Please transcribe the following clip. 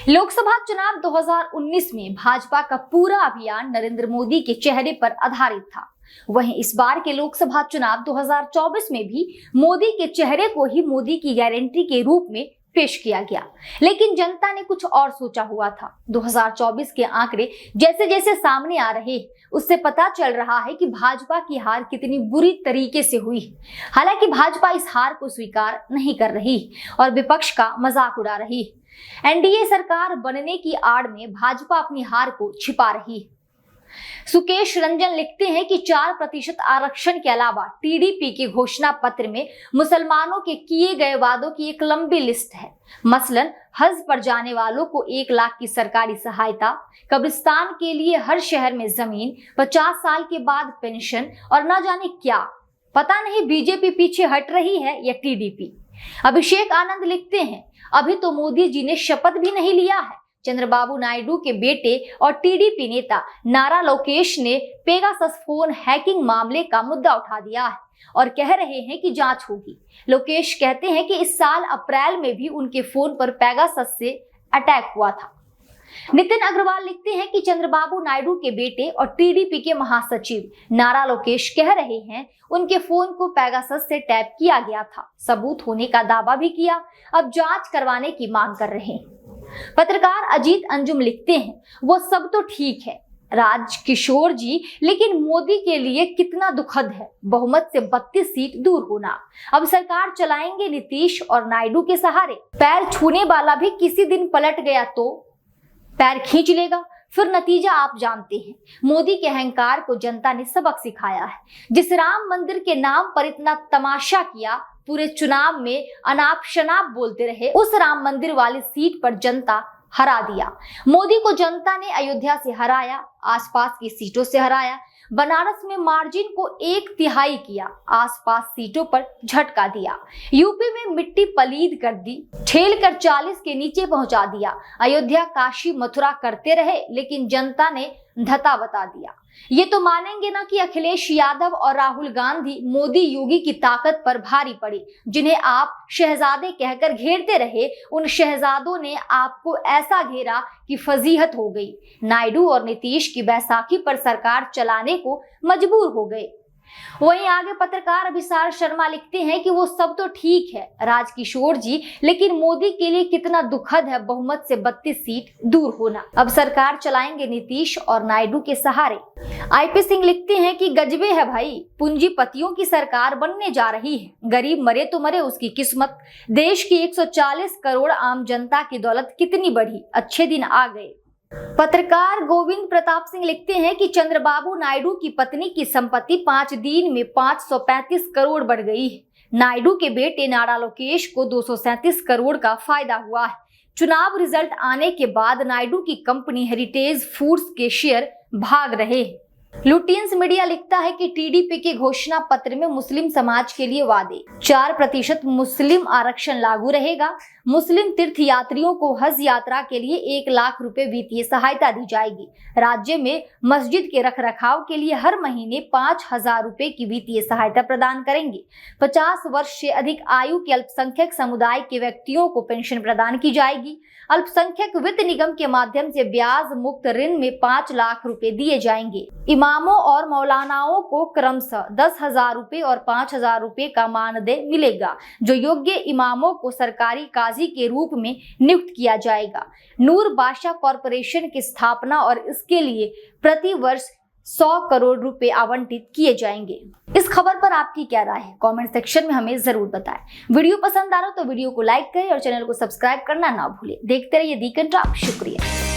लोकसभा चुनाव 2019 में भाजपा का पूरा अभियान नरेंद्र मोदी के चेहरे पर आधारित था। वहीं इस बार के लोकसभा चुनाव 2024 में भी मोदी के चेहरे को ही मोदी की गारंटी के रूप में पेश किया गया, लेकिन जनता ने कुछ और सोचा हुआ था। 2024 के आंकड़े जैसे जैसे सामने आ रहे हैं, उससे पता चल रहा है कि भाजपा की हार कितनी बुरी तरीके से हुई है। हालांकि भाजपा इस हार को स्वीकार नहीं कर रही और विपक्ष का मजाक उड़ा रही है। एनडीए सरकार बनने की आड़ में भाजपा अपनी हार को छिपा रही है। सुकेश रंजन लिखते हैं कि 4% आरक्षण के अलावा टीडीपी के घोषणा पत्र में मुसलमानों के किए गए वादों की एक लंबी लिस्ट है। मसलन हज पर जाने वालों को 1 लाख की सरकारी सहायता, कब्रिस्तान के लिए हर शहर में जमीन, 50 साल के बाद पेंशन और न जाने क्या। पता नहीं बीजेपी पीछे हट रही है या टीडीपी। अभिषेक आनंद लिखते हैं, अभी तो मोदी जी ने शपथ भी नहीं लिया है। चंद्रबाबू नायडू के बेटे और टीडीपी नेता नारा लोकेश ने पेगासस फोन हैकिंग मामले का मुद्दा उठा दिया है और कह रहे हैं कि जांच होगी। लोकेश कहते हैं कि इस साल अप्रैल में भी उनके फोन पर पेगासस से अटैक हुआ था। नितिन अग्रवाल लिखते हैं कि चंद्रबाबू नायडू के बेटे और टीडीपी के महासचिव नारा लोकेश कह रहे हैं उनके फोन को पेगासस से टैप किया गया था। सबूत होने का दावा भी किया, अब जांच करवाने की मांग कर रहे हैं। पत्रकार अजीत अंजुम लिखते हैं, वो सब तो ठीक है राजकिशोर जी, लेकिन मोदी के लिए कितना दुखद है बहुमत से 32 सीट दूर होना। अब सरकार चलाएंगे नीतीश और नायडू के सहारे। पैर छूने वाला भी किसी दिन पलट गया तो पैर खींच लेगा, फिर नतीजा आप जानते हैं। मोदी के अहंकार को जनता ने सबक सिखाया है। जिस राम मंदिर के नाम पर इतना तमाशा किया, पूरे चुनाव में अनाप शनाप बोलते रहे, उस राम मंदिर वाली सीट पर जनता हरा दिया। मोदी को जनता ने अयोध्या से हराया, आसपास की सीटों से हराया, बनारस में मार्जिन को 1/3 किया, आसपास सीटों पर झटका दिया, यूपी में मिट्टी पलीद कर दी, ठेल कर 40 के नीचे पहुंचा दिया। अयोध्या काशी मथुरा करते रहे, लेकिन जनता ने धता बता दिया। ये तो मानेंगे ना कि अखिलेश यादव और राहुल गांधी मोदी योगी की ताकत पर भारी पड़े। जिन्हें आप शहजादे कहकर घेरते रहे, उन शहजादों ने आपको ऐसा घेरा कि फजीहत हो गई। नायडू और नीतीश की बैसाखी पर सरकार चलाने को मजबूर हो गए। वहीं आगे पत्रकार अभिसार शर्मा लिखते हैं कि वो सब तो ठीक है राजकिशोर जी, लेकिन मोदी के लिए कितना दुखद है बहुमत से 32 सीट दूर होना। अब सरकार चलाएंगे नीतीश और नायडू के सहारे। आईपी सिंह लिखते हैं कि गजबे है भाई, पूंजीपतियों की सरकार बनने जा रही है। गरीब मरे तो मरे उसकी किस्मत। देश की 140 करोड़ आम जनता की दौलत कितनी बढ़ी, अच्छे दिन आ गए। पत्रकार गोविंद प्रताप सिंह लिखते हैं कि चंद्रबाबू नायडू की पत्नी की संपत्ति 5 दिन में 535 करोड़ बढ़ गई है। नायडू के बेटे नारा लोकेश को 237 करोड़ का फायदा हुआ है। चुनाव रिजल्ट आने के बाद नायडू की कंपनी हेरिटेज फूड्स के शेयर भाग रहे हैं। लुटियंस मीडिया लिखता है कि टीडीपी के घोषणा पत्र में मुस्लिम समाज के लिए वादे। 4% मुस्लिम आरक्षण लागू रहेगा। मुस्लिम तीर्थ यात्रियों को हज यात्रा के लिए 1 लाख रुपए वित्तीय सहायता दी जाएगी। राज्य में मस्जिद के रखरखाव के लिए हर महीने 5,000 रुपए की वित्तीय सहायता प्रदान करेंगे। 50 वर्ष से अधिक आयु के अल्पसंख्यक समुदाय के व्यक्तियों को पेंशन प्रदान की जाएगी। अल्पसंख्यक वित्त निगम के माध्यम से ब्याज मुक्त ऋण में 5 लाख रुपए दिए जाएंगे। इमामों और मौलानाओं को क्रमशः 10,000 रुपए और 5,000 रुपए का मानदेय मिलेगा, जो योग्य इमामों को सरकारी काजी के रूप में नियुक्त किया जाएगा। नूर बादशाह कॉरपोरेशन की स्थापना और इसके लिए प्रति वर्ष 100 करोड़ रुपए आवंटित किए जाएंगे। इस खबर पर आपकी क्या राय है? कमेंट सेक्शन में हमें जरूर बताएं। वीडियो पसंद आ रहा तो वीडियो को लाइक करें और चैनल को सब्सक्राइब करना ना भूलें। देखते रहिए दी कंट्राप। शुक्रिया।